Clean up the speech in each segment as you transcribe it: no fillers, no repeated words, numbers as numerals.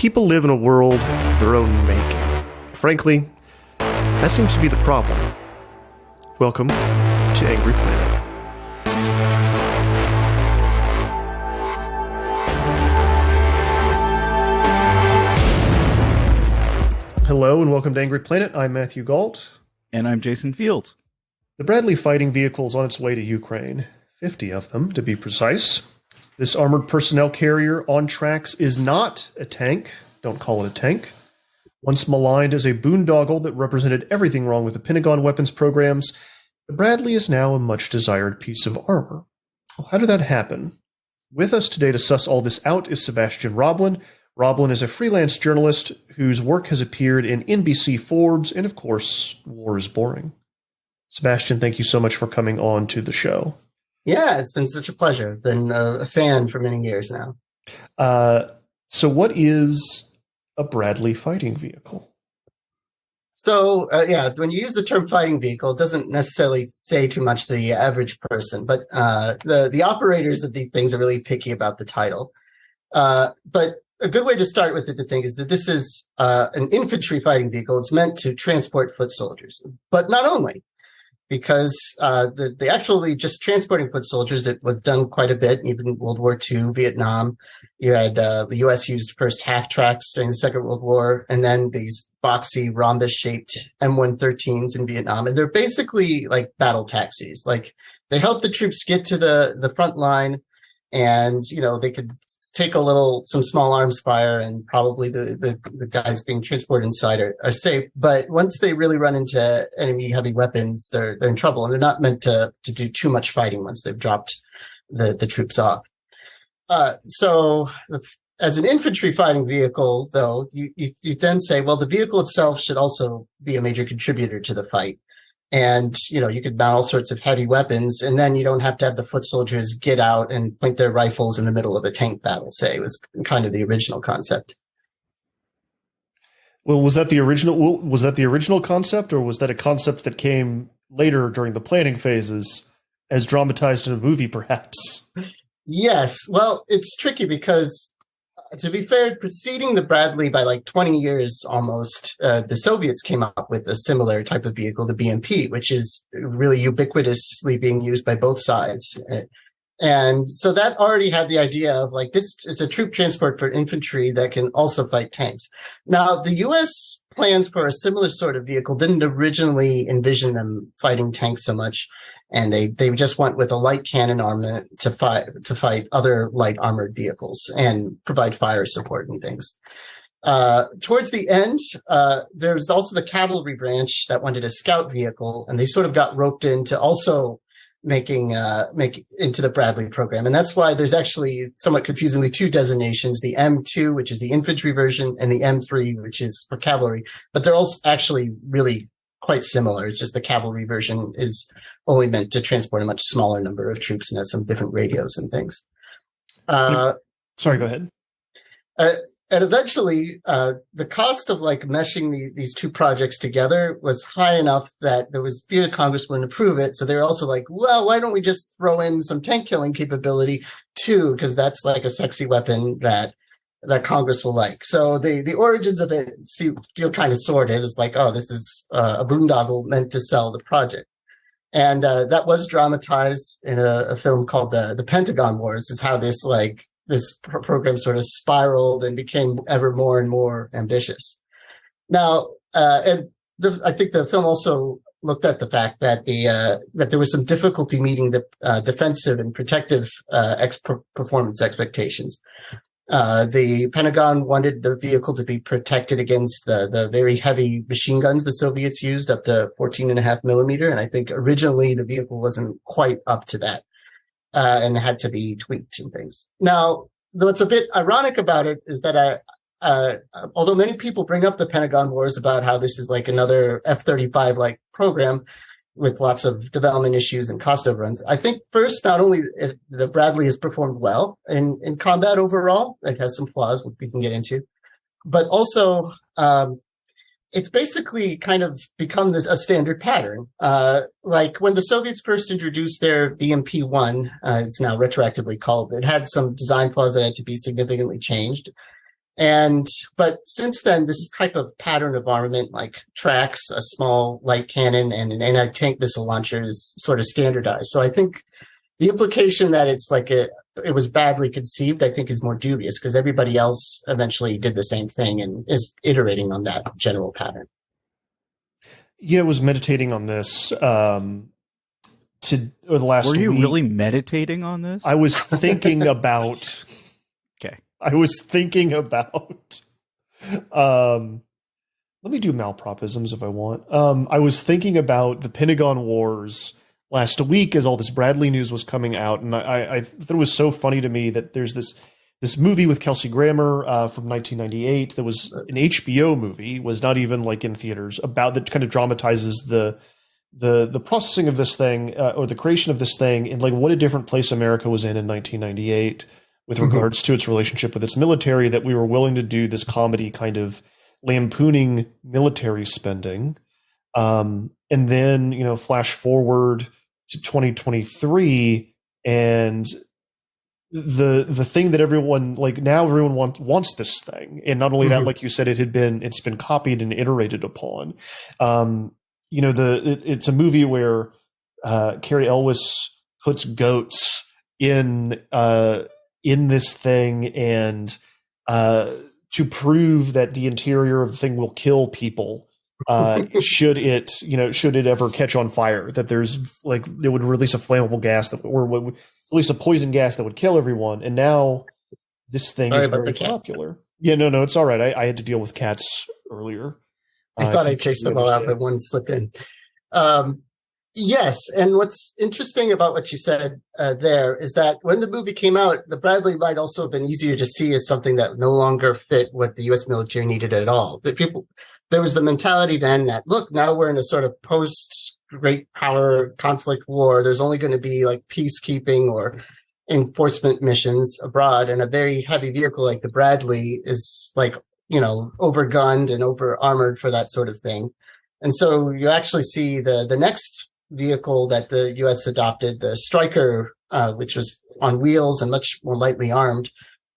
People live in a world of their own making. Frankly, that seems to be the problem. Welcome to Angry Planet. Hello and welcome to Angry Planet. I'm Matthew Galt. And I'm Jason Fields. The Bradley fighting vehicle is on its way to Ukraine. 50 of them, to be precise. This armored personnel carrier on tracks is not a tank. Don't call it a tank. Once maligned as a boondoggle that represented everything wrong with the Pentagon weapons programs, the Bradley is now a much-desired piece of armor. Well, how did that happen? With us today to suss all this out is Sebastian Roblin. Roblin is a freelance journalist whose work has appeared in NBC, Forbes, and of course, War is Boring. Sebastian, thank you so much for coming on to the show. Yeah, it's been such a pleasure. I've been a fan for many years now. So what is a Bradley fighting vehicle? So, when you use the term fighting vehicle, it doesn't necessarily say too much to the average person, but the operators of these things are really picky about the title. But a good way to start with it to think is that this is an infantry fighting vehicle. It's meant to transport foot soldiers, but not only. Because the actually just transporting foot soldiers, it was done quite a bit, even in World War II, Vietnam. You had the U.S. used first half tracks during the Second World War, and then these boxy rhombus-shaped M113s in Vietnam. And they're basically like battle taxis. Like they help the troops get to the front line, and they could take some small arms fire, and probably the guys being transported inside are safe. But once they really run into enemy heavy weapons, they're in trouble, and they're not meant to do too much fighting once they've dropped the troops off. So as an infantry fighting vehicle, though, you then say, well, the vehicle itself should also be a major contributor to the fight. And, you could mount all sorts of heavy weapons, and then you don't have to have the foot soldiers get out and point their rifles in the middle of a tank battle, say. It was kind of the original concept. Well, was that the original concept, or was that a concept that came later during the planning phases as dramatized in a movie, perhaps? Yes. Well, it's tricky because, to be fair, preceding the Bradley by like 20 years almost, the Soviets came up with a similar type of vehicle, the BMP, which is really ubiquitously being used by both sides. And so that already had the idea of like, this is a troop transport for infantry that can also fight tanks. Now, the U.S. plans for a similar sort of vehicle didn't originally envision them fighting tanks so much. And they just went with a light cannon armament to fight other light armored vehicles and provide fire support and things. Towards the end, there was also the cavalry branch that wanted a scout vehicle, and they sort of got roped into also make into the Bradley program. And that's why there's actually somewhat confusingly two designations, the M2, which is the infantry version, and the M3, which is for cavalry. But they're also actually really quite similar. It's just the cavalry version is only meant to transport a much smaller number of troops and has some different radios and things. Sorry, go ahead. And eventually, the cost of like meshing these two projects together was high enough that there was fear Congress wouldn't approve it. So they were also like, well, why don't we just throw in some tank killing capability too? Because that's like a sexy weapon that Congress will like. So the origins of it feel kind of sordid. It's like, oh, this is a boondoggle meant to sell the project. And that was dramatized in a film called the Pentagon Wars, is how this program sort of spiraled and became ever more and more ambitious. Now, I think the film also looked at the fact that that there was some difficulty meeting the defensive and protective performance expectations. The Pentagon wanted the vehicle to be protected against the very heavy machine guns the Soviets used, up to 14.5 millimeter. And I think originally the vehicle wasn't quite up to that, and had to be tweaked and things. Now, what's a bit ironic about it is that although many people bring up the Pentagon Wars about how this is like another F-35 like program with lots of development issues and cost overruns, I think first, not only the Bradley has performed well in combat overall, it has some flaws which we can get into, but also it's basically kind of become a standard pattern. Like when the Soviets first introduced their BMP-1, it's now retroactively called, it had some design flaws that had to be significantly changed. But since then, this type of pattern of armament, like tracks, a small light cannon, and an anti-tank missile launcher, is sort of standardized. So I think the implication that it was badly conceived, I think, is more dubious, because everybody else eventually did the same thing and is iterating on that general pattern. Yeah, I was meditating on this the last week. Were you really meditating on this? I was thinking about. Okay. I was thinking about. Let me do malpropisms if I want. I was thinking about the Pentagon Wars last week as all this Bradley news was coming out, and I thought it was so funny to me that there's this movie with Kelsey Grammer from 1998 that was an HBO movie, was not even like in theaters, about that kind of dramatizes the processing of this thing or the creation of this thing, and like what a different place America was in 1998 with regards to its relationship with its military, that we were willing to do this comedy kind of lampooning military spending. And then, flash forward to 2023, and the thing that everyone, like, now everyone wants this thing. And not only that, like you said, it's been copied and iterated upon. It's a movie where Carrie Elwes puts goats in this thing, and to prove that the interior of the thing will kill people should it ever catch on fire, that there's like, it would release a flammable gas or would release a poison gas that would kill everyone. And now this thing is very popular. Yeah, no, it's all right. I had to deal with cats earlier. I thought I chased them all out, but one slipped in. Yes, and what's interesting about what you said there is that when the movie came out, the Bradley might also have been easier to see as something that no longer fit what the U.S. military needed at all. There was the mentality then that, look, now we're in a sort of post-great power conflict war. There's only going to be like peacekeeping or enforcement missions abroad, and a very heavy vehicle like the Bradley is like, overgunned and over-armored for that sort of thing. And so you actually see the next vehicle that the U.S. adopted, the Stryker, which was on wheels and much more lightly armed,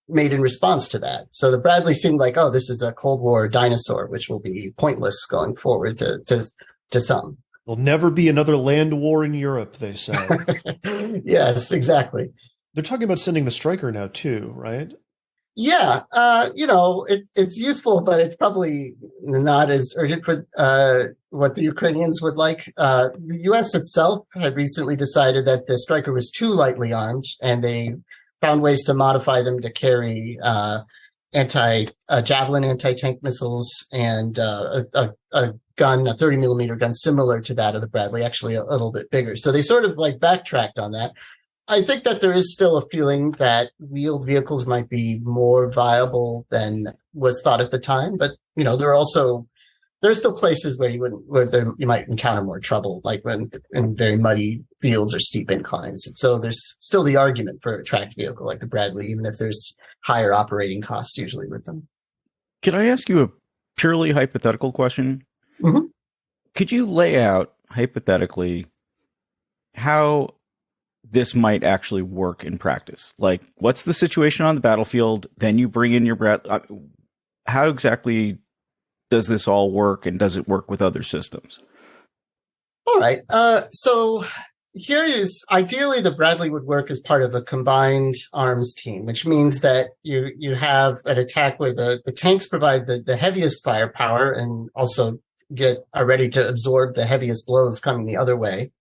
made in response to that. So the Bradley seemed like, oh, this is a Cold War dinosaur, which will be pointless going forward to some. There'll never be another land war in Europe, they say. Yes, exactly. They're talking about sending the Stryker now too, right? Yeah, it's useful, but it's probably not as urgent for what the Ukrainians would like. The U.S. itself had recently decided that the Stryker was too lightly armed, and they found ways to modify them to carry Javelin anti-tank missiles and a gun, a 30 millimeter gun similar to that of the Bradley, actually a little bit bigger. So they sort of like backtracked on that. I think that there is still a feeling that wheeled vehicles might be more viable than was thought at the time. But, there's still places where you might encounter more trouble, like when in very muddy fields or steep inclines. And so there's still the argument for a tracked vehicle like the Bradley, even if there's higher operating costs usually with them. Can I ask you a purely hypothetical question? Mm-hmm. Could you lay out hypothetically how this might actually work in practice? Like, what's the situation on the battlefield? Then you bring in your how exactly does this all work, and does it work with other systems? All right. So here is, ideally, the Bradley would work as part of a combined arms team, which means that you have an attack where the tanks provide the heaviest firepower and also are ready to absorb the heaviest blows coming the other way.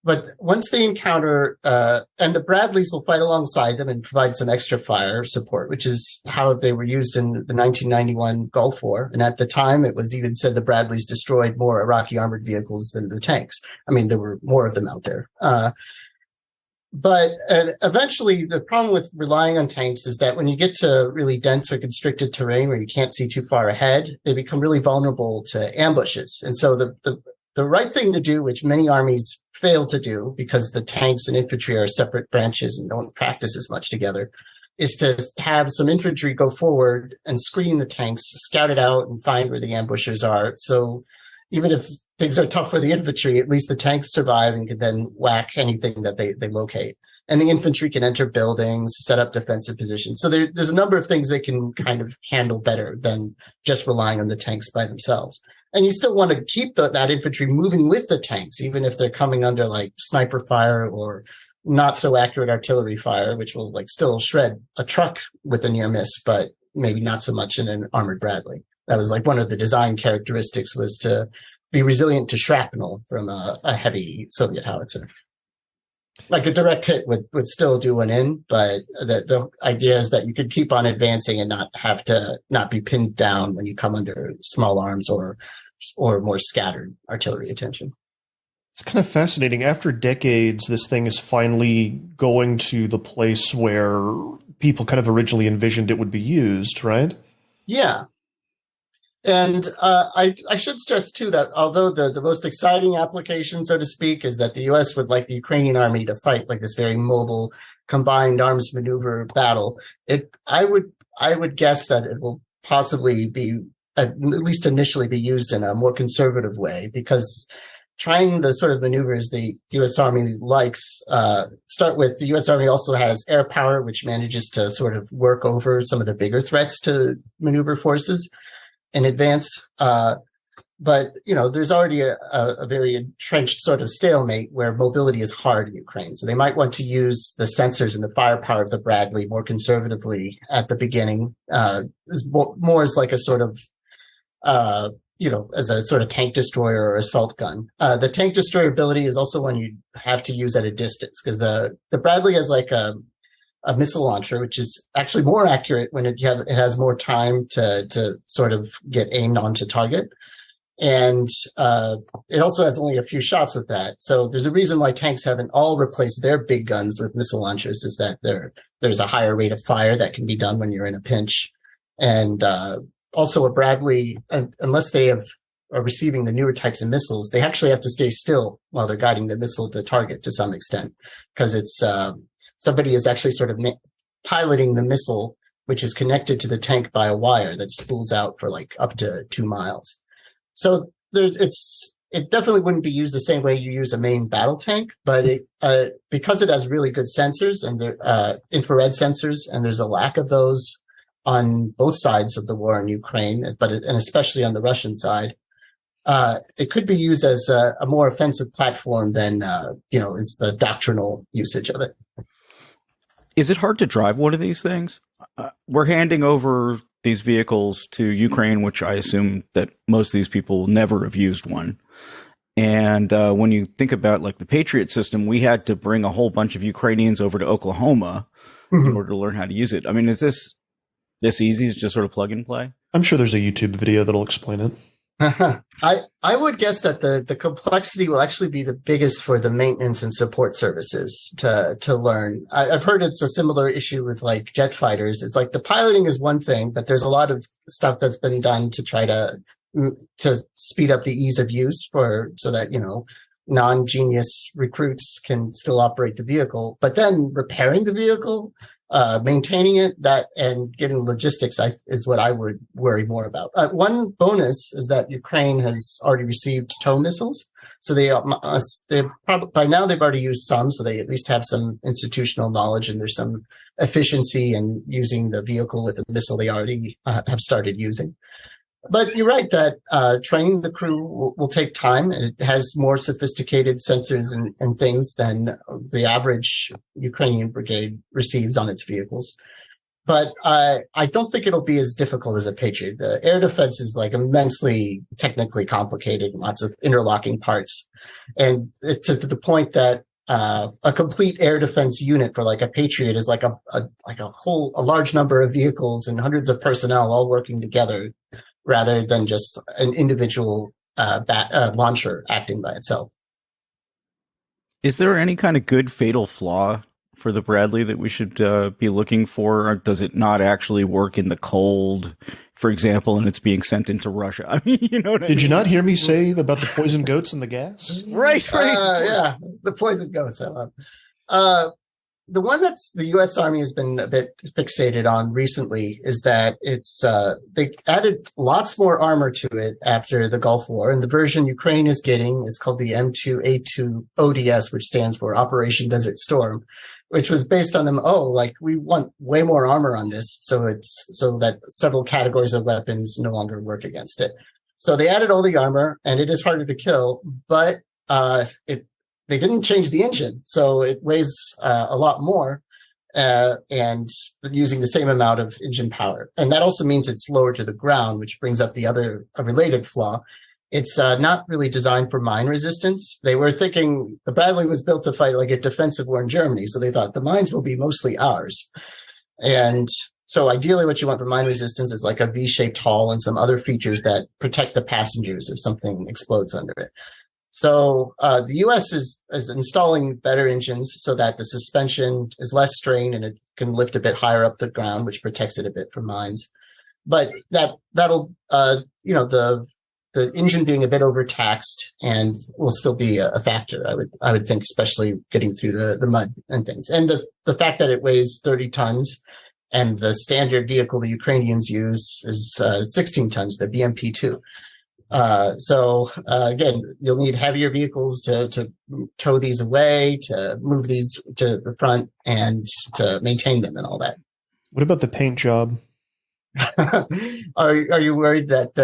But once they encounter, and the Bradleys will fight alongside them and provide some extra fire support, which is how they were used in the 1991 Gulf War. And at the time, it was even said the Bradleys destroyed more Iraqi armored vehicles than the tanks. I mean, there were more of them out there. But eventually, the problem with relying on tanks is that when you get to really dense or constricted terrain where you can't see too far ahead, they become really vulnerable to ambushes. And so the right thing to do, which many armies fail to do because the tanks and infantry are separate branches and don't practice as much together, is to have some infantry go forward and screen the tanks, scout it out, and find where the ambushers are. So even if things are tough for the infantry, at least the tanks survive and can then whack anything that they locate. And the infantry can enter buildings, set up defensive positions. So there's a number of things they can kind of handle better than just relying on the tanks by themselves. And you still want to keep that infantry moving with the tanks, even if they're coming under like sniper fire or not so accurate artillery fire, which will like still shred a truck with a near miss, but maybe not so much in an armored Bradley. That was like one of the design characteristics, was to be resilient to shrapnel from a heavy Soviet howitzer. Like a direct hit would still do one in, but the idea is that you could keep on advancing and not have to not be pinned down when you come under small arms or more scattered artillery attention. It's kind of fascinating. After decades, this thing is finally going to the place where people kind of originally envisioned it would be used, right? Yeah. And I should stress, too, that although the most exciting application, so to speak, is that the U.S. would like the Ukrainian army to fight like this very mobile combined arms maneuver battle, I would guess that it will possibly be, at least initially, be used in a more conservative way, because trying the sort of maneuvers the U.S. Army likes, start with the U.S. Army also has air power, which manages to sort of work over some of the bigger threats to maneuver forces in advance. But, there's already a very entrenched sort of stalemate where mobility is hard in Ukraine. So they might want to use the sensors and the firepower of the Bradley more conservatively at the beginning, more as like a sort of, as a sort of tank destroyer or assault gun. The tank destroyer ability is also one you have to use at a distance, because the Bradley has like a missile launcher, which is actually more accurate when it has more time to sort of get aimed onto target. And it also has only a few shots with that. So there's a reason why tanks haven't all replaced their big guns with missile launchers, is that there's a higher rate of fire that can be done when you're in a pinch. And also a Bradley, unless they are receiving the newer types of missiles, they actually have to stay still while they're guiding the missile to target to some extent, because it's somebody is actually sort of piloting the missile, which is connected to the tank by a wire that spools out for like up to 2 miles. So it definitely wouldn't be used the same way you use a main battle tank, but because it has really good sensors and infrared sensors, and there's a lack of those on both sides of the war in Ukraine, and especially on the Russian side, it could be used as a more offensive platform than is the doctrinal usage of it. Is it hard to drive one of these things? We're handing over these vehicles to Ukraine, which I assume that most of these people never have used one. And when you think about like the Patriot system, we had to bring a whole bunch of Ukrainians over to Oklahoma in order to learn how to use it. I mean, is this easy? Is just sort of plug and play? I'm sure there's a YouTube video that'll explain it. I would guess that the complexity will actually be the biggest for the maintenance and support services to learn. I've heard it's a similar issue with like jet fighters. It's like the piloting is one thing, but there's a lot of stuff that's been done to try to speed up the ease of use so that, non-genius recruits can still operate the vehicle. But then repairing the vehicle, maintaining it, and getting logistics is what I would worry more about. One bonus is that Ukraine has already received TOW missiles, so they probably by now they've already used some, so they at least have some institutional knowledge, and there's some efficiency in using the vehicle with a missile they already have started using. But you're right that training the crew will take time. It has more sophisticated sensors and things than the average Ukrainian brigade receives on its vehicles. But I don't think it'll be as difficult as a Patriot. The air defense is like immensely technically complicated, lots of interlocking parts. And it's to the point that a complete air defense unit for like a Patriot is like a large number of vehicles and hundreds of personnel all working together, rather than just an individual launcher acting by itself. Is there any kind of good fatal flaw for the Bradley that we should be looking for? Or does it not actually work in the cold, for example, and it's being sent into Russia? I mean, you know what I mean? Did you not hear me say about the poison goats and the gas? Right. Yeah, the poison goats. the one that's the U.S. Army has been a bit fixated on recently is that they added lots more armor to it after the Gulf War, and the version Ukraine is getting is called the M2A2 ODS, which stands for Operation Desert Storm, which was based on them. Oh, like we want way more armor on this, so that several categories of weapons no longer work against it. So they added all the armor, and it is harder to kill, but they didn't change the engine, so it weighs a lot more and using the same amount of engine power. And that also means it's lower to the ground, which brings up a related flaw. It's not really designed for mine resistance. They were thinking the Bradley was built to fight like a defensive war in Germany, so they thought the mines will be mostly ours. And so ideally what you want for mine resistance is like a V-shaped hull and some other features that protect the passengers if something explodes under it. So the U.S. is installing better engines so that the suspension is less strained and it can lift a bit higher up the ground, which protects it a bit from mines. But that'll the engine being a bit overtaxed and will still be a factor. I would think, especially getting through the mud and things. And the fact that it weighs 30 tons and the standard vehicle the Ukrainians use is 16 tons, the BMP-2. Again, you'll need heavier vehicles to tow these away, to move these to the front, and to maintain them and all that. What about the paint job? Are you worried that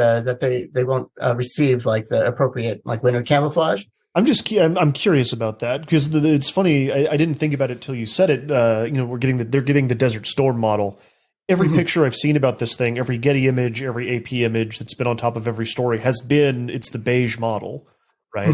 they won't receive like the appropriate like winter camouflage? I'm curious about that because it's funny. I didn't think about it till you said it. They're getting the Desert Storm model. Every picture I've seen about this thing, every Getty image, every AP image that's been on top of every story it's the beige model, right?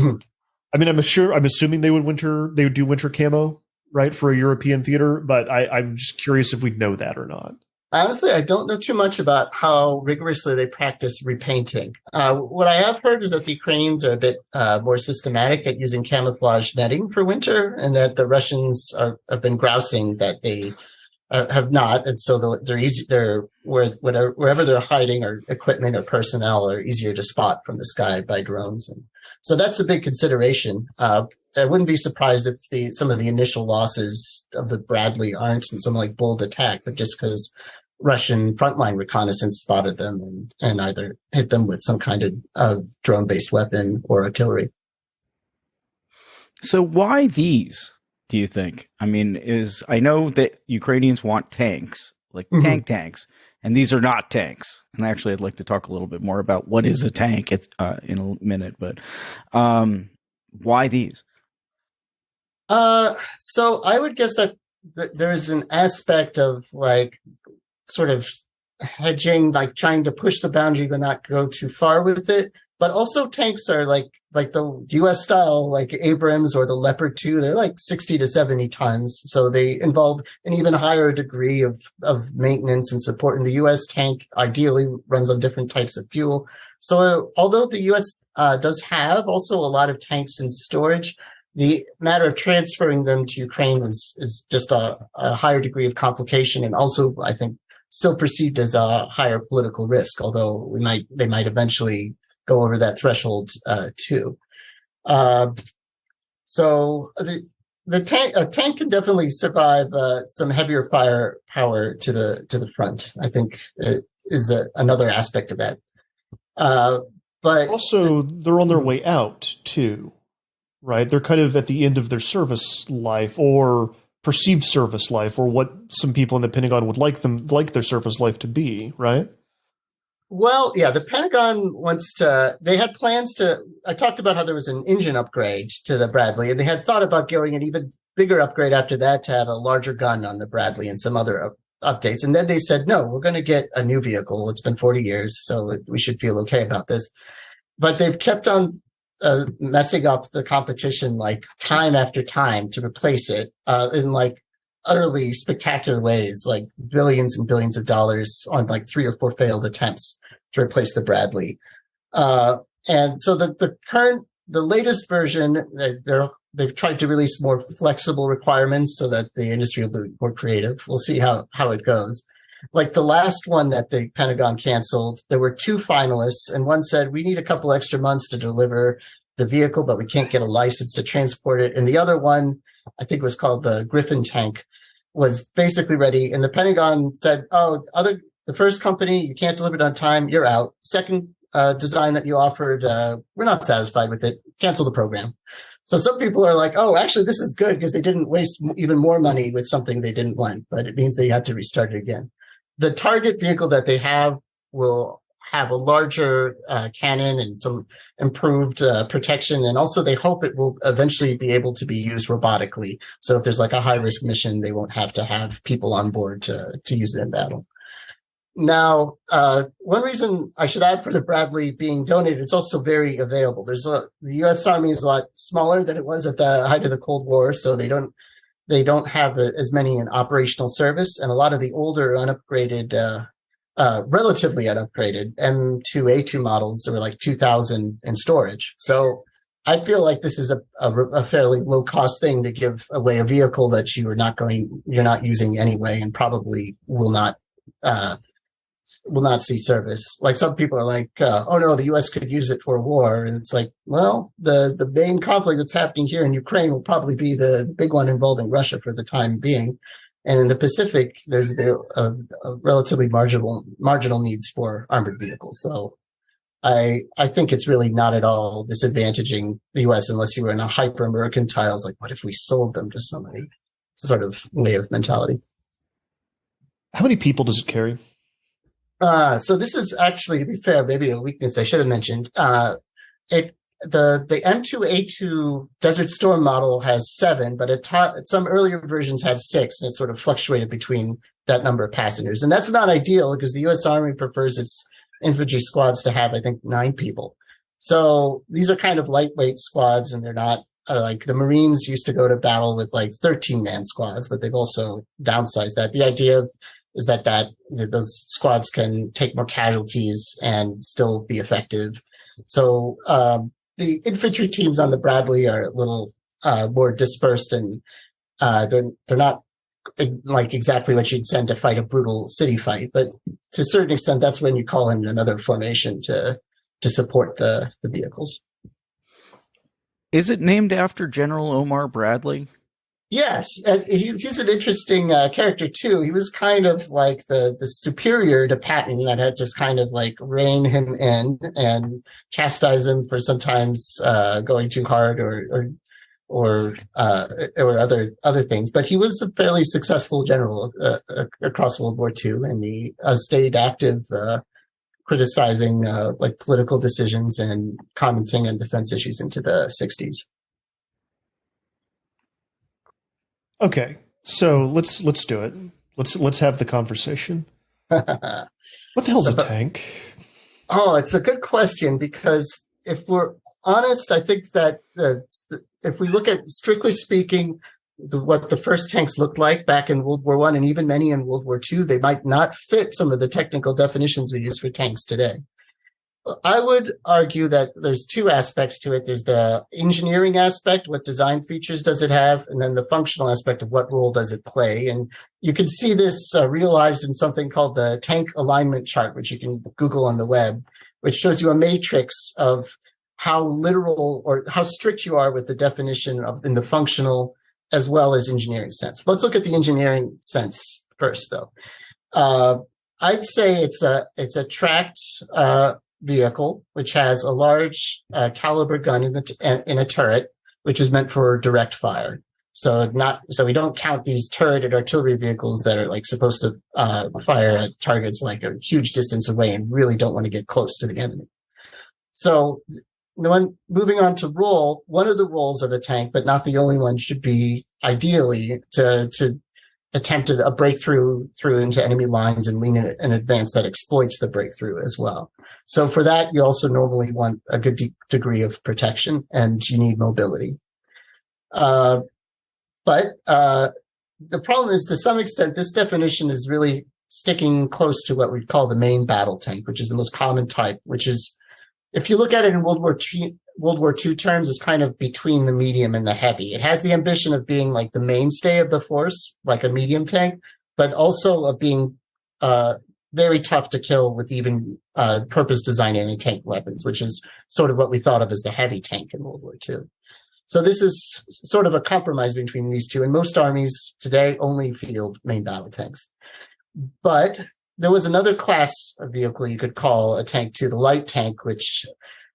I mean, I'm assuming they would do winter camo, right, for a European theater, but I'm just curious if we'd know that or not. Honestly, I don't know too much about how rigorously they practice repainting. What I have heard is that the Ukrainians are a bit more systematic at using camouflage netting for winter, and that the Russians have been grousing that they have not, and so they're easy. Wherever they're hiding, or equipment or personnel are easier to spot from the sky by drones, and so that's a big consideration. I wouldn't be surprised if some of the initial losses of the Bradley aren't in some like bold attack, but just because Russian frontline reconnaissance spotted them and either hit them with some kind of drone-based weapon or artillery. So why these? Do you think? I mean, I know that Ukrainians want tanks, like tanks, and these are not tanks. And actually, I'd like to talk a little bit more about what is a tank in a minute, but why these? So I would guess that there is an aspect of like sort of hedging, like trying to push the boundary but not go too far with it. But also tanks are like the U.S. style, like Abrams or the Leopard 2, they're like 60 to 70 tons. So they involve an even higher degree of maintenance and support. And the U.S. tank ideally runs on different types of fuel. So although the U.S. Does have also a lot of tanks in storage, the matter of transferring them to Ukraine is just a higher degree of complication, and also, I think, still perceived as a higher political risk, although they might eventually go over that threshold too. So a tank can definitely survive some heavier firepower to the front. I think it is another aspect of that. But also, they're on their way out too, right? They're kind of at the end of their service life or perceived service life, or what some people in the Pentagon would like their service life to be, right? Well, yeah, the Pentagon they had plans I talked about how there was an engine upgrade to the Bradley, and they had thought about going an even bigger upgrade after that to have a larger gun on the Bradley and some other updates. And then they said, no, we're going to get a new vehicle. It's been 40 years, so we should feel okay about this. But they've kept on messing up the competition like time after time to replace it in like utterly spectacular ways, like billions and billions of dollars on like 3 or 4 failed attempts to replace the Bradley. And so the latest version, they've tried to release more flexible requirements so that the industry will be more creative. We'll see how it goes. Like the last one that the Pentagon canceled, there were 2 finalists, and one said, we need a couple extra months to deliver the vehicle, but we can't get a license to transport it. And the other one, I think, was called the Griffin tank. was basically ready. And the Pentagon said, oh, the first company, you can't deliver it on time, you're out. Second design that you offered, we're not satisfied with it. Cancel the program. So some people are like, oh, actually, this is good because they didn't waste even more money with something they didn't want, but it means they had to restart it again. The target vehicle that they have will have a larger cannon and some improved protection. And also they hope it will eventually be able to be used robotically. So if there's like a high risk mission, they won't have to have people on board to use it in battle. Now, one reason I should add for the Bradley being donated, it's also very available. The U.S. Army is a lot smaller than it was at the height of the Cold War, so they don't have as many in operational service, and a lot of the older, unupgraded, relatively unupgraded M2A2 models, there were like 2,000 in storage. So I feel like this is a fairly low cost thing to give away a vehicle that you're not using anyway, and probably will not see service. Like some people are like, oh no, the US could use it for war. And it's like, well, the main conflict that's happening here in Ukraine will probably be the big one involving Russia for the time being. And in the Pacific, there's a relatively marginal needs for armored vehicles. So I think it's really not at all disadvantaging the US unless you were in a hyper mercantiles, like what if we sold them to somebody? Sort of way of mentality. How many people does it carry? So this is actually, to be fair, maybe a weakness I should have mentioned. The M2A2 Desert Storm model has 7, but some earlier versions had 6, and it sort of fluctuated between that number of passengers. And that's not ideal because the U.S. Army prefers its infantry squads to have, I think, 9 people. So these are kind of lightweight squads, and they're not like the Marines used to go to battle with like 13-man squads, but they've also downsized that. The idea is that those squads can take more casualties and still be effective. So the infantry teams on the Bradley are a little more dispersed, and they're not like exactly what you'd send to fight a brutal city fight. But to a certain extent, that's when you call in another formation to support the vehicles. Is it named after General Omar Bradley? Yes, and he's an interesting character too. He was kind of like the superior to Patton that had just kind of like rein him in and chastise him for sometimes going too hard or other things. But he was a fairly successful general across World War II, and he stayed active, criticizing like political decisions and commenting on defense issues into the 60s. Okay, so let's do it. Let's have the conversation. What the hell's a tank? Oh, it's a good question, because if we're honest, I think that if we look at, strictly speaking, what the first tanks looked like back in World War I, and even many in World War II, they might not fit some of the technical definitions we use for tanks today. I would argue that there's 2 aspects to it. There's the engineering aspect, what design features does it have, and then the functional aspect of what role does it play. And you can see this realized in something called the tank alignment chart, which you can Google on the web, which shows you a matrix of how literal or how strict you are with the definition of in the functional as well as engineering sense. Let's look at the engineering sense first, though. I'd say it's a tracked vehicle, which has a large caliber gun in a turret, which is meant for direct fire. So we don't count these turreted artillery vehicles that are like supposed to fire at targets like a huge distance away and really don't want to get close to the enemy. So moving on to role, one of the roles of a tank, but not the only one, should be ideally to attempt a breakthrough through into enemy lines and lean an advance that exploits the breakthrough as well. So for that, you also normally want a good degree of protection, and you need mobility. But the problem is, to some extent, this definition is really sticking close to what we'd call the main battle tank, which is the most common type, which is, if you look at it in World War II terms, is kind of between the medium and the heavy. It has the ambition of being like the mainstay of the force, like a medium tank, but also of being very tough to kill with even purpose-designed anti-tank weapons, which is sort of what we thought of as the heavy tank in World War II. So this is sort of a compromise between these two. And most armies today only field main battle tanks. But there was another class of vehicle you could call a tank too, the light tank, which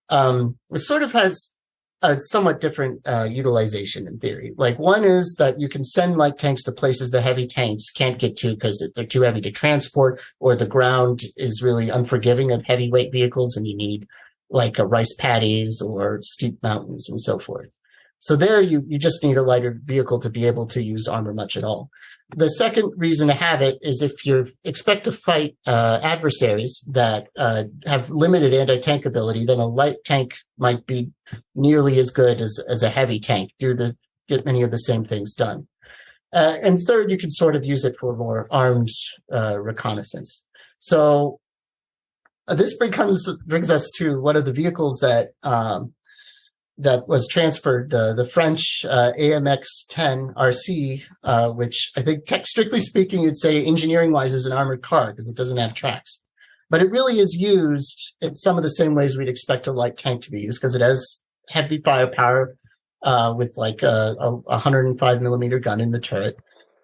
sort of has a somewhat different utilization in theory. Like one is that you can send light tanks to places the heavy tanks can't get to because they're too heavy to transport, or the ground is really unforgiving of heavyweight vehicles and you need like rice paddies or steep mountains and so forth. So there you just need a lighter vehicle to be able to use armor much at all. The second reason to have it is if you expect to fight adversaries that have limited anti-tank ability, then a light tank might be nearly as good as a heavy tank. Get many of the same things done. And third, you can sort of use it for more armed reconnaissance. So this brings us to one of the vehicles that was transferred, the French AMX-10 RC, which I think, strictly speaking, you'd say engineering-wise is an armored car because it doesn't have tracks. But it really is used in some of the same ways we'd expect a light tank to be used because it has heavy firepower with like a 105 millimeter gun in the turret.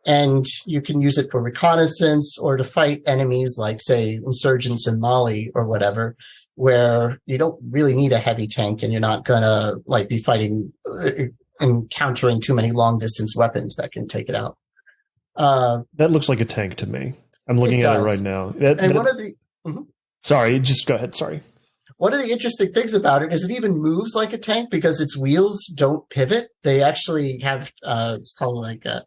And you can use it for reconnaissance or to fight enemies like, say, insurgents in Mali or whatever, where you don't really need a heavy tank and you're not going to like be fighting encountering too many long distance weapons that can take it out. That looks like a tank to me. I'm looking at it right now. One of the Sorry, just go ahead. Sorry. One of the interesting things about it is it even moves like a tank because its wheels don't pivot. They actually have it's called like a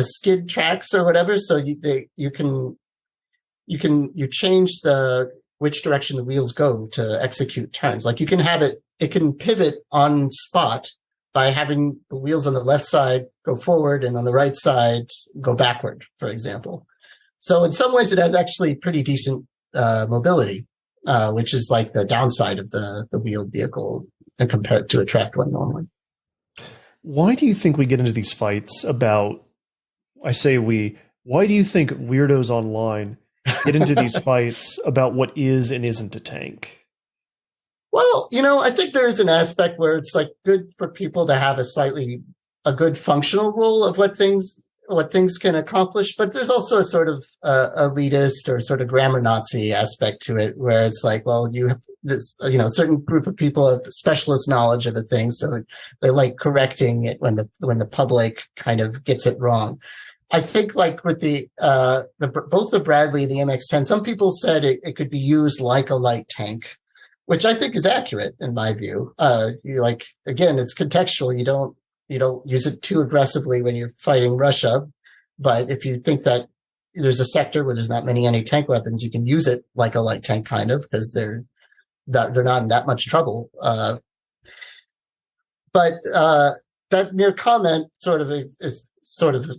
skid tracks or whatever. So you change which direction the wheels go to execute turns. Like you can have it can pivot on spot by having the wheels on the left side go forward and on the right side go backward, for example. So in some ways it has actually pretty decent mobility, which is like the downside of the wheeled vehicle and compared to a tracked one normally. Why do you think we get into these fights about, why do you think weirdos online get into these fights about what is and isn't a tank? Well, I think there is an aspect where it's like good for people to have a good functional role of what things can accomplish, but there's also a sort of elitist or sort of grammar Nazi aspect to it, where it's like, well, you have this, certain group of people have specialist knowledge of a thing, so they like correcting it when the public kind of gets it wrong. I think like with both the Bradley and the MX-10, some people said it could be used like a light tank, which I think is accurate in my view. Again, it's contextual. You don't use it too aggressively when you're fighting Russia. But if you think that there's a sector where there's not many anti-tank weapons, you can use it like a light tank kind of, because they're not in that much trouble. But that mere comment sort of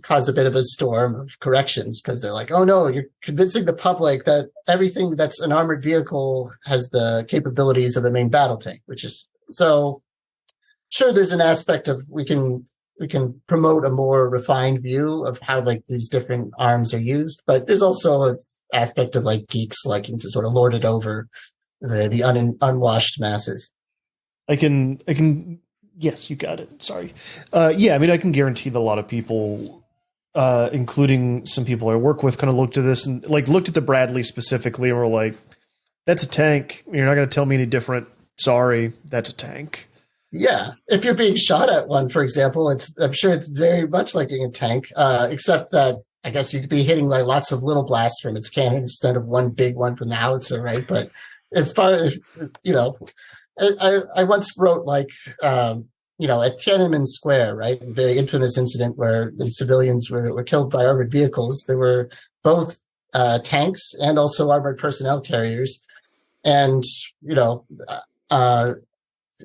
caused a bit of a storm of corrections, because they're like, oh no, you're convincing the public that everything that's an armored vehicle has the capabilities of a main battle tank, which is so. Sure, there's an aspect of we can promote a more refined view of how like these different arms are used, but there's also an aspect of like geeks liking to sort of lord it over the unwashed masses. I can. Yes, you got it. Sorry. Yeah, I mean, I can guarantee that a lot of people, including some people I work with, kind of looked at this and like looked at the Bradley specifically and were like, "That's a tank. You're not going to tell me any different. Sorry, that's a tank." Yeah, if you're being shot at one, for example, I'm sure it's very much like a tank, except that I guess you could be hitting like lots of little blasts from its cannon instead of one big one from the howitzer, right? But as far as I once wrote like at Tiananmen Square, right, a very infamous incident where the civilians were killed by armored vehicles. There were both tanks and also armored personnel carriers, and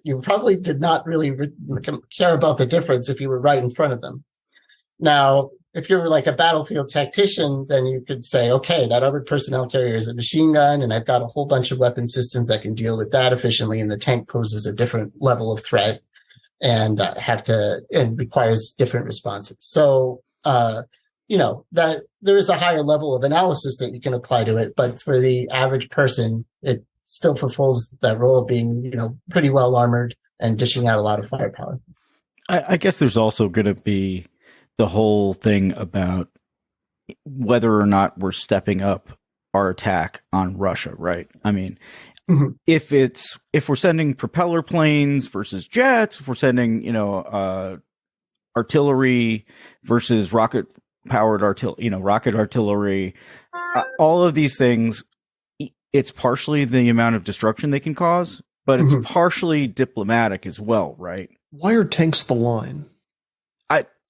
you probably did not really care about the difference if you were right in front of them. Now, if you're like a battlefield tactician, then you could say, okay, that armored personnel carrier is a machine gun, and I've got a whole bunch of weapon systems that can deal with that efficiently, and the tank poses a different level of threat and requires different responses. So, that there is a higher level of analysis that you can apply to it, but for the average person, it still fulfills that role of being, pretty well armored and dishing out a lot of firepower. I guess there's also going to be the whole thing about whether or not we're stepping up our attack on Russia, right? I mean, if we're sending propeller planes versus jets, if we're sending, artillery versus rocket artillery, all of these things, it's partially the amount of destruction they can cause, but it's partially diplomatic as well, right? Why are tanks the line?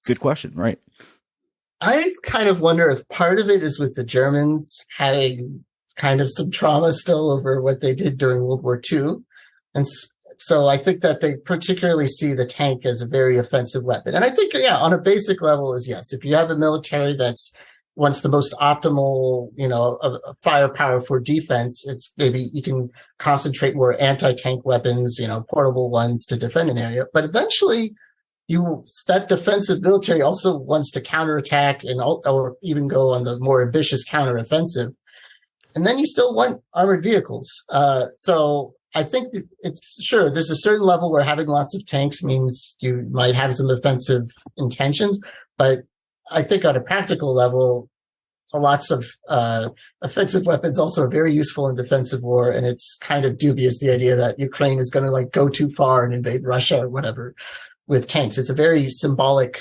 Good question, right? I kind of wonder if part of it is with the Germans having kind of some trauma still over what they did during World War II. And so I think that they particularly see the tank as a very offensive weapon. And I think, on a basic level is yes, if you have a military that's wants the most optimal, firepower for defense, it's maybe you can concentrate more anti-tank weapons, portable ones to defend an area. But eventually, that defensive military also wants to counterattack or even go on the more ambitious counteroffensive. And then you still want armored vehicles. So I think there's a certain level where having lots of tanks means you might have some offensive intentions. But I think on a practical level, lots of offensive weapons also are very useful in defensive war. And it's kind of dubious, the idea that Ukraine is going to go too far and invade Russia or whatever with tanks. It's a very symbolic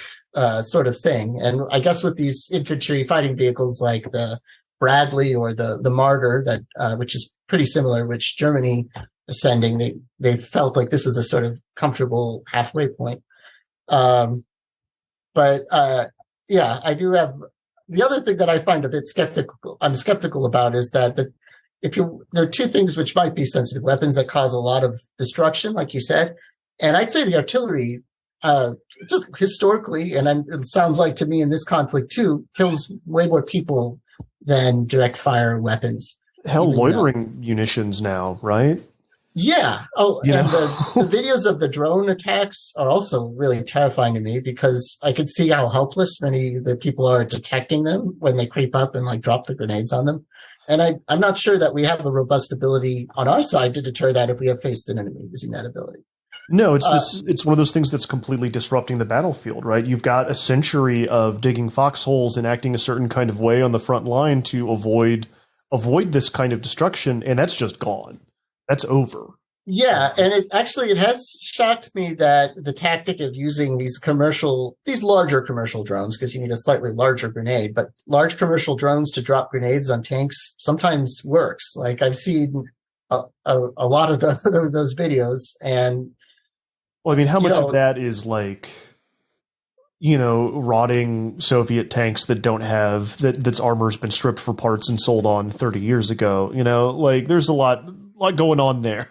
sort of thing. And I guess with these infantry fighting vehicles like the Bradley or the Marder, that which is pretty similar, which Germany is sending, they felt like this was a sort of comfortable halfway point. I do have the other thing that I find a bit skeptical about is that there are two things which might be sensitive weapons that cause a lot of destruction, like you said. And I'd say the artillery, just historically, and it sounds like to me in this conflict too, kills way more people than direct fire weapons. Hell, loitering munitions now, right? Yeah. Oh, and the videos of the drone attacks are also really terrifying to me because I could see how helpless many of the people are at detecting them when they creep up and drop the grenades on them. And I'm not sure that we have a robust ability on our side to deter that if we have faced an enemy using that ability. No, it's one of those things that's completely disrupting the battlefield, right? You've got a century of digging foxholes and acting a certain kind of way on the front line to avoid this kind of destruction, and that's just gone. That's over. Yeah, and it has shocked me that the tactic of using these larger commercial drones, because you need a slightly larger grenade, but large commercial drones to drop grenades on tanks sometimes works. I've seen a lot of those videos, and well, I mean, how much of that is rotting Soviet tanks that don't have that's armor's been stripped for parts and sold on 30 years ago? There's a lot going on there.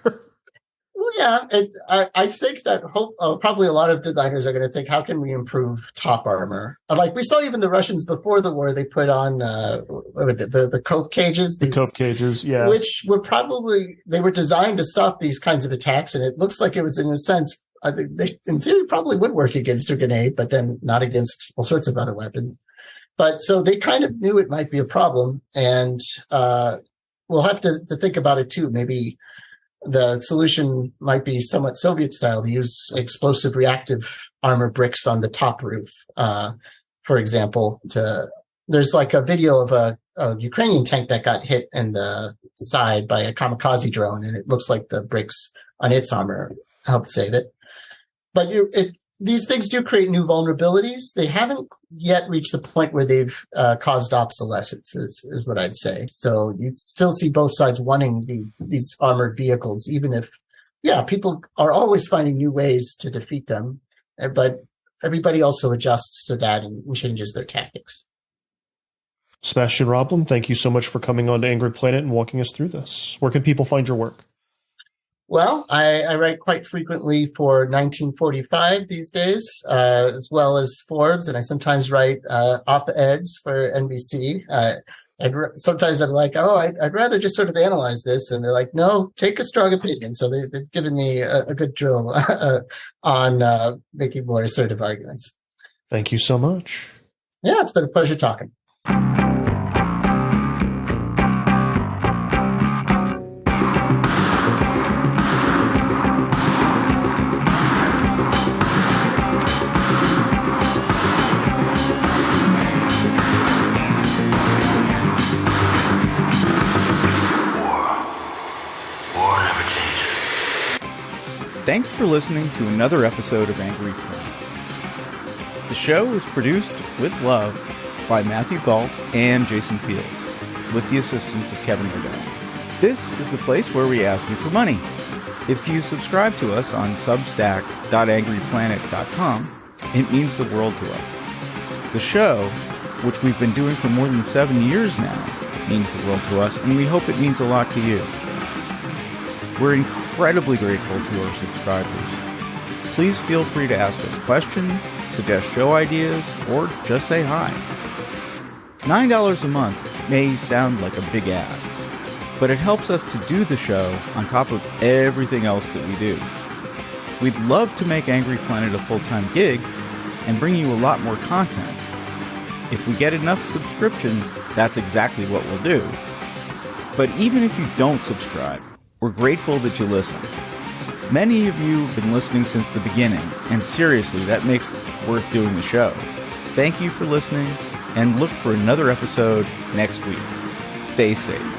Well, yeah, and I think that probably a lot of designers are going to think, how can we improve top armor? We saw even the Russians before the war, they put on the cope cages. The cope cages, yeah. Which they were designed to stop these kinds of attacks, and it looks like it was, in a sense, I think they, in theory, probably would work against a grenade, but then not against all sorts of other weapons. But so they kind of knew it might be a problem, and we'll have to think about it too. Maybe the solution might be somewhat Soviet style, to use explosive reactive armor bricks on the top roof. For example, there's a video of a Ukrainian tank that got hit in the side by a kamikaze drone, and it looks like the bricks on its armor helped save it. But these things do create new vulnerabilities. They haven't yet reached the point where they've caused obsolescence, is what I'd say. So you still see both sides wanting these armored vehicles, even if, people are always finding new ways to defeat them. But everybody also adjusts to that and changes their tactics. Sebastian Roblin, thank you so much for coming on to Angry Planet and walking us through this. Where can people find your work? Well, I write quite frequently for 1945 these days, as well as Forbes, and I sometimes write op-eds for NBC. Sometimes I'm like, I'd rather just sort of analyze this, and they're like, no, take a strong opinion. So they've given me a good drill on making more assertive arguments. Thank you so much. Yeah, it's been a pleasure talking. Thanks for listening to another episode of Angry Planet. The show is produced with love by Matthew Galt and Jason Fields, with the assistance of Kevin Riddell. This is the place where we ask you for money. If you subscribe to us on substack.angryplanet.com, it means the world to us. The show, which we've been doing for more than 7 years now, means the world to us, and we hope it means a lot to you. We're incredibly grateful to our subscribers. Please feel free to ask us questions, suggest show ideas, or just say hi. $9 a month may sound like a big ask, but it helps us to do the show on top of everything else that we do. We'd love to make Angry Planet a full-time gig and bring you a lot more content. If we get enough subscriptions, that's exactly what we'll do. But even if you don't subscribe, we're grateful that you listen. Many of you have been listening since the beginning, and seriously, that makes it worth doing the show. Thank you for listening, and look for another episode next week. Stay safe.